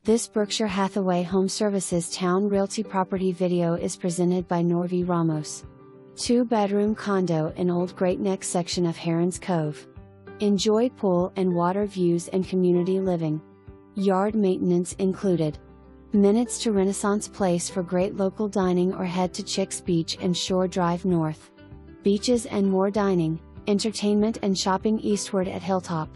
This Berkshire Hathaway HomeServices Towne Realty property video is presented by Norvi Ramos. 2-bedroom condo in Old Great Neck section of Heron's Cove. Enjoy pool and water views and community living. Yard maintenance included. Minutes to Renaissance Place for great local dining or head to Chicks Beach and Shore Drive North. Beaches and more dining, entertainment and shopping eastward at Hilltop.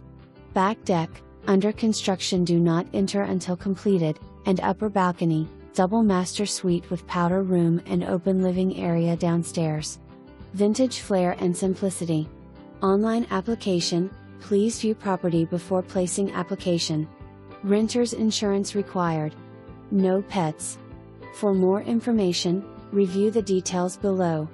Back deck, under construction, do not enter until completed, and upper balcony, double master suite with powder room and open living area downstairs. Vintage flair and simplicity. Online application, please view property before placing application. Renter's insurance required. No pets. For more information, review the details below.